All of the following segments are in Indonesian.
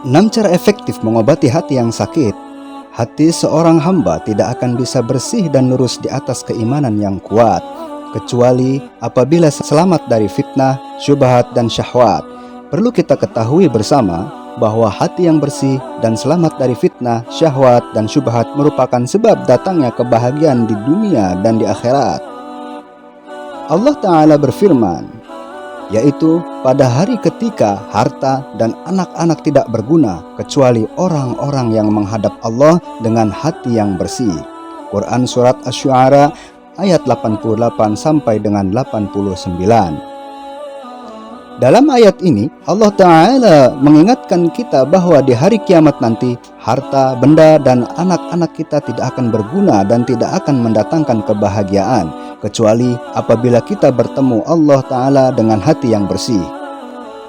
6 cara efektif mengobati hati yang sakit. Hati seorang hamba tidak akan bisa bersih dan lurus di atas keimanan yang kuat, kecuali apabila selamat dari fitnah, syubhat, dan syahwat. Perlu kita ketahui bersama bahwa hati yang bersih dan selamat dari fitnah, syahwat, dan syubhat merupakan sebab datangnya kebahagiaan di dunia dan di akhirat. Allah Ta'ala berfirman, yaitu pada hari ketika harta dan anak-anak tidak berguna kecuali orang-orang yang menghadap Allah dengan hati yang bersih. Quran Surat Asy-Syu'ara ayat 88 sampai dengan 89. Dalam ayat ini Allah Ta'ala mengingatkan kita bahwa di hari kiamat nanti harta, benda, dan anak-anak kita tidak akan berguna dan tidak akan mendatangkan kebahagiaan kecuali apabila kita bertemu Allah Ta'ala dengan hati yang bersih.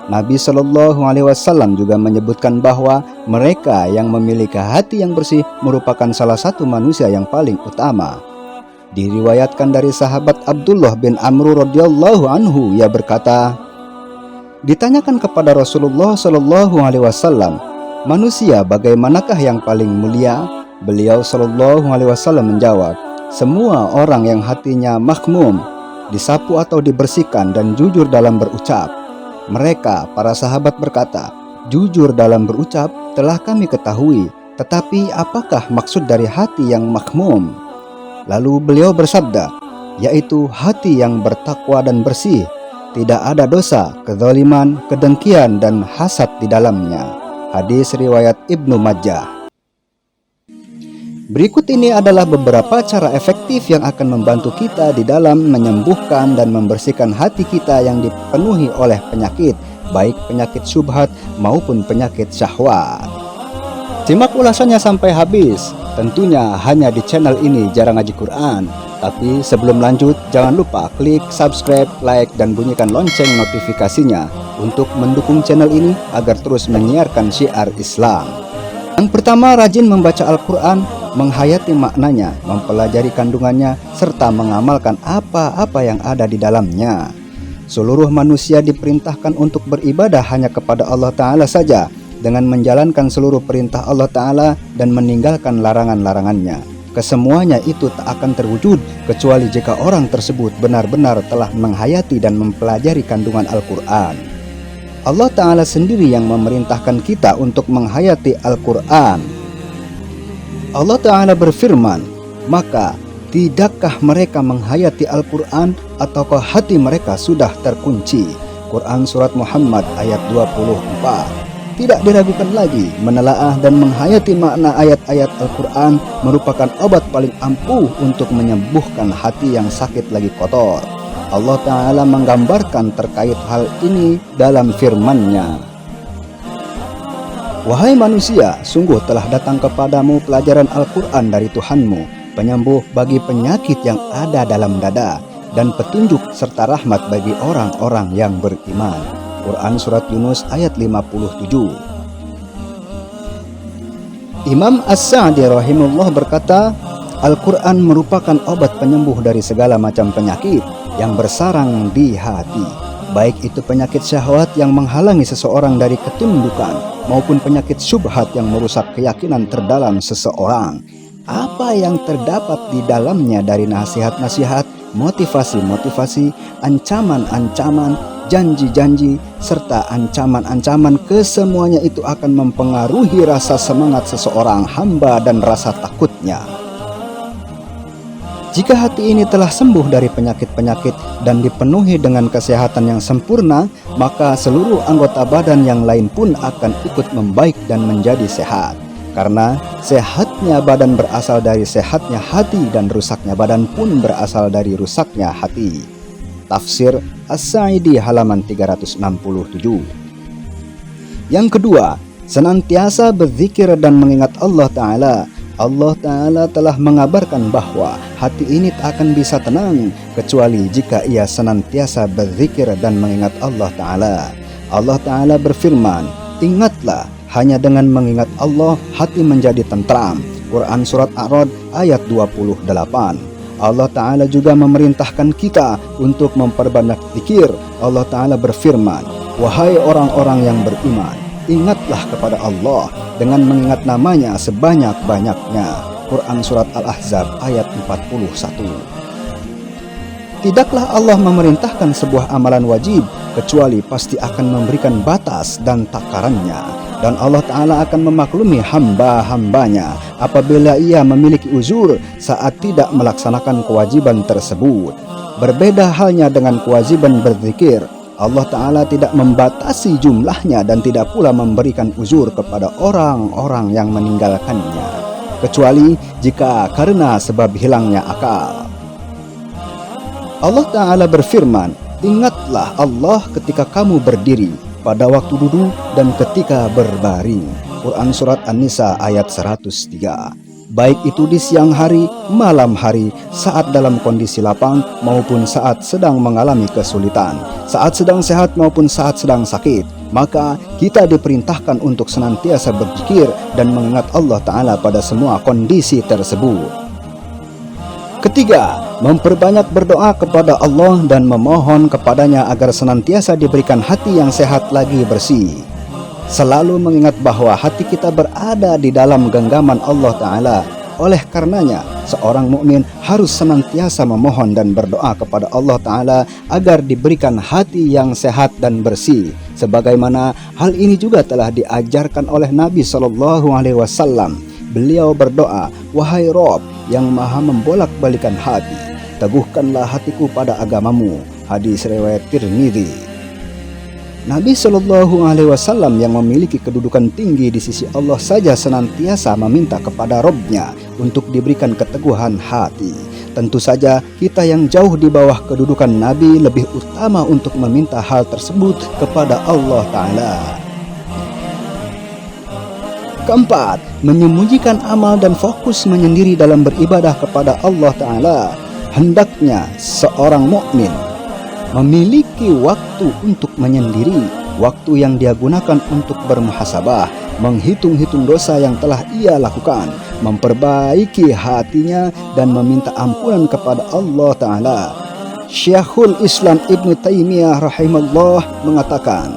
Nabi SAW juga menyebutkan bahwa mereka yang memiliki hati yang bersih merupakan salah satu manusia yang paling utama. Diriwayatkan dari sahabat Abdullah bin Amr radhiyallahu anhu, ia berkata, ditanyakan kepada Rasulullah SAW, manusia bagaimanakah yang paling mulia? Beliau SAW menjawab, semua orang yang hatinya makhmum, disapu atau dibersihkan dan jujur dalam berucap. Mereka, para sahabat berkata, jujur dalam berucap telah kami ketahui, tetapi apakah maksud dari hati yang makhmum? Lalu beliau bersabda, yaitu hati yang bertakwa dan bersih, tidak ada dosa, kezaliman, kedengkian, dan hasad di dalamnya. Hadis riwayat Ibnu Majah. Berikut ini adalah beberapa cara efektif yang akan membantu kita di dalam menyembuhkan dan membersihkan hati kita yang dipenuhi oleh penyakit, baik penyakit syubhat maupun penyakit syahwat. Simak ulasannya sampai habis, tentunya hanya di channel ini Jarang Ngaji Quran. Tapi sebelum lanjut, jangan lupa klik subscribe, like, dan bunyikan lonceng notifikasinya untuk mendukung channel ini agar terus menyiarkan syiar Islam. Yang pertama, rajin membaca Al-Quran, menghayati maknanya, mempelajari kandungannya, serta mengamalkan apa-apa yang ada di dalamnya. Seluruh manusia diperintahkan untuk beribadah hanya kepada Allah Ta'ala saja, dengan menjalankan seluruh perintah Allah Ta'ala dan meninggalkan larangan-larangannya. Kesemuanya itu tak akan terwujud kecuali jika orang tersebut benar-benar telah menghayati dan mempelajari kandungan Al-Quran. Allah Ta'ala sendiri yang memerintahkan kita untuk menghayati Al-Quran. Allah Ta'ala berfirman, maka tidakkah mereka menghayati Al-Quran ataukah hati mereka sudah terkunci? Quran Surat Muhammad ayat 24. Tidak diragukan lagi, menelaah dan menghayati makna ayat-ayat Al-Quran merupakan obat paling ampuh untuk menyembuhkan hati yang sakit lagi kotor. Allah Ta'ala menggambarkan terkait hal ini dalam firman-Nya. Wahai manusia, sungguh telah datang kepadamu pelajaran Al-Quran dari Tuhanmu, penyembuh bagi penyakit yang ada dalam dada, dan petunjuk serta rahmat bagi orang-orang yang beriman. Quran Surat Yunus ayat 57. Imam As-Sa'di rahimahullah berkata, Al-Quran merupakan obat penyembuh dari segala macam penyakit yang bersarang di hati, baik itu penyakit syahwat yang menghalangi seseorang dari ketundukan maupun penyakit syubhat yang merusak keyakinan terdalam seseorang. Apa yang terdapat di dalamnya dari nasihat-nasihat, motivasi-motivasi, ancaman-ancaman, janji-janji, serta ancaman-ancaman, kesemuanya itu akan mempengaruhi rasa semangat seseorang hamba dan rasa takutnya. Jika hati ini telah sembuh dari penyakit-penyakit dan dipenuhi dengan kesehatan yang sempurna, maka seluruh anggota badan yang lain pun akan ikut membaik dan menjadi sehat. Karena sehatnya badan berasal dari sehatnya hati dan rusaknya badan pun berasal dari rusaknya hati. Tafsir As-Sa'idi halaman 367. Yang kedua, senantiasa berzikir dan mengingat Allah Ta'ala. Allah Ta'ala telah mengabarkan bahwa hati ini tak akan bisa tenang kecuali jika ia senantiasa berzikir dan mengingat Allah Ta'ala. Allah Ta'ala berfirman, ingatlah, hanya dengan mengingat Allah hati menjadi tentram. Quran Surat A'rad ayat 28. Allah Ta'ala juga memerintahkan kita untuk memperbanyak zikir. Allah Ta'ala berfirman, wahai orang-orang yang beriman, Ingatlah kepada Allah dengan mengingat namanya sebanyak-banyaknya. Quran Surat Al-Ahzab ayat 41. Tidaklah Allah memerintahkan sebuah amalan wajib kecuali pasti akan memberikan batas dan takarannya. Dan Allah Ta'ala akan memaklumi hamba-hambanya apabila ia memiliki uzur saat tidak melaksanakan kewajiban tersebut. Berbeda halnya dengan kewajiban berzikir. Allah Ta'ala tidak membatasi jumlahnya dan tidak pula memberikan uzur kepada orang-orang yang meninggalkannya, kecuali jika karena sebab hilangnya akal. Allah Ta'ala berfirman, ingatlah Allah ketika kamu berdiri, pada waktu duduk, dan ketika berbaring. Quran Surat An-Nisa ayat 103. Baik itu di siang hari, malam hari, saat dalam kondisi lapang maupun saat sedang mengalami kesulitan, saat sedang sehat maupun saat sedang sakit, maka kita diperintahkan untuk senantiasa berzikir dan mengingat Allah Ta'ala pada semua kondisi tersebut. Ketiga, memperbanyak berdoa kepada Allah dan memohon kepadanya agar senantiasa diberikan hati yang sehat lagi bersih. Selalu mengingat bahwa hati kita berada di dalam genggaman Allah Ta'ala. Oleh karenanya, seorang mukmin harus senantiasa memohon dan berdoa kepada Allah Ta'ala agar diberikan hati yang sehat dan bersih. Sebagaimana hal ini juga telah diajarkan oleh Nabi SAW. Beliau berdoa, wahai Rob yang maha membolak-balikan hati, teguhkanlah hatiku pada agamamu. Hadis riwayat Tirmidzi. Nabi SAW yang memiliki kedudukan tinggi di sisi Allah saja senantiasa meminta kepada Robnya untuk diberikan keteguhan hati. Tentu saja kita yang jauh di bawah kedudukan Nabi lebih utama untuk meminta hal tersebut kepada Allah Ta'ala. Keempat, menyembunyikan amal dan fokus menyendiri dalam beribadah kepada Allah Ta'ala. Hendaknya seorang mukmin memiliki waktu untuk menyendiri, waktu yang dia gunakan untuk bermuhasabah, menghitung-hitung dosa yang telah ia lakukan, memperbaiki hatinya dan meminta ampunan kepada Allah Ta'ala. Syekhul Islam Ibn Taimiyah rahimahullah mengatakan,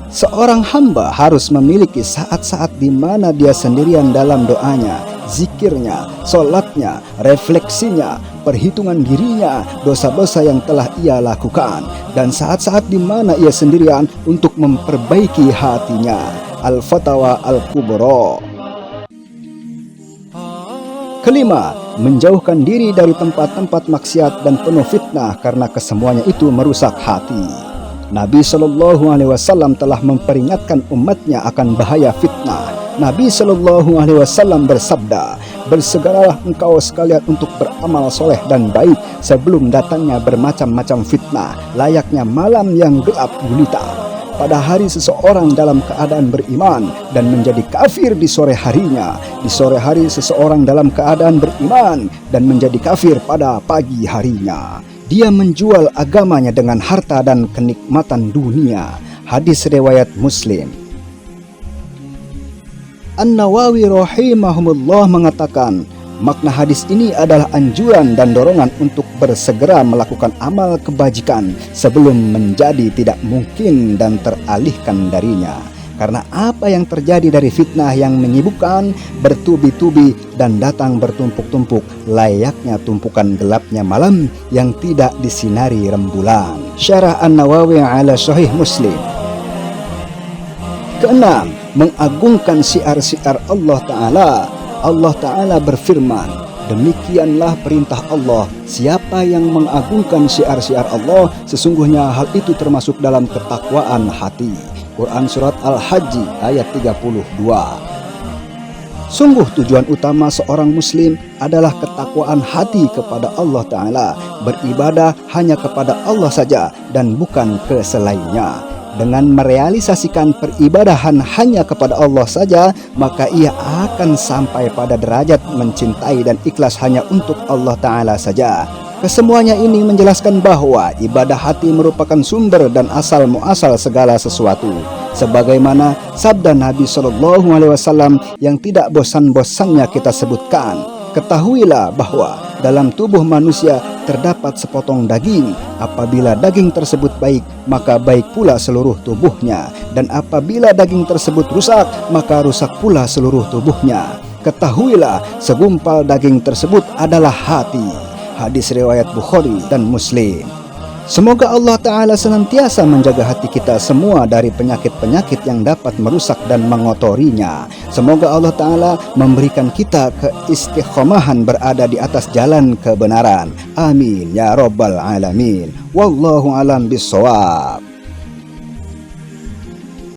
seorang hamba harus memiliki saat-saat di mana dia sendirian dalam doanya, zikirnya, sholatnya, refleksinya, perhitungan dirinya, dosa-dosa yang telah ia lakukan, dan saat-saat di mana ia sendirian untuk memperbaiki hatinya. Al-Fatawa Al-Kubra. Kelima, menjauhkan diri dari tempat-tempat maksiat dan penuh fitnah karena kesemuanya itu merusak hati. Nabi SAW telah memperingatkan umatnya akan bahaya fitnah. Nabi SAW bersabda, bersegeralah engkau sekalian untuk beramal soleh dan baik sebelum datangnya bermacam-macam fitnah, layaknya malam yang gelap gulita. Pada hari seseorang dalam keadaan beriman dan menjadi kafir di sore harinya, di sore hari seseorang dalam keadaan beriman dan menjadi kafir pada pagi harinya. Dia menjual agamanya dengan harta dan kenikmatan dunia. Hadis riwayat Muslim. An-Nawawi rahimahumullah mengatakan, makna hadis ini adalah anjuran dan dorongan untuk bersegera melakukan amal kebajikan sebelum menjadi tidak mungkin dan teralihkan darinya. Karena apa yang terjadi dari fitnah yang menyibukkan, bertubi-tubi dan datang bertumpuk-tumpuk, layaknya tumpukan gelapnya malam yang tidak disinari rembulan. Syarah An-Nawawi ala Sahih Muslim. Keenam, mengagungkan syiar-syiar Allah Ta'ala. Allah Ta'ala berfirman, demikianlah perintah Allah, siapa yang mengagungkan syiar-syiar Allah, sesungguhnya hal itu termasuk dalam ketakwaan hati. Quran Surat Al-Hajj ayat 32. Sungguh tujuan utama seorang muslim adalah ketakwaan hati kepada Allah Ta'ala, beribadah hanya kepada Allah saja dan bukan ke selainnya. Dengan merealisasikan peribadahan hanya kepada Allah saja, maka ia akan sampai pada derajat mencintai dan ikhlas hanya untuk Allah Ta'ala saja. Kesemuanya ini menjelaskan bahwa ibadah hati merupakan sumber dan asal muasal segala sesuatu. Sebagaimana sabda Nabi SAW yang tidak bosan-bosannya kita sebutkan, ketahuilah bahwa dalam tubuh manusia terdapat sepotong daging. Apabila daging tersebut baik, maka baik pula seluruh tubuhnya. Dan apabila daging tersebut rusak, maka rusak pula seluruh tubuhnya. Ketahuilah, segumpal daging tersebut adalah hati. Hadis riwayat Bukhari dan Muslim. Semoga Allah Ta'ala senantiasa menjaga hati kita semua dari penyakit-penyakit yang dapat merusak dan mengotorinya. Semoga Allah Ta'ala memberikan kita keistiqomahan berada di atas jalan kebenaran. Amin ya Rabbal Alamin. Wallahu alam bisawab.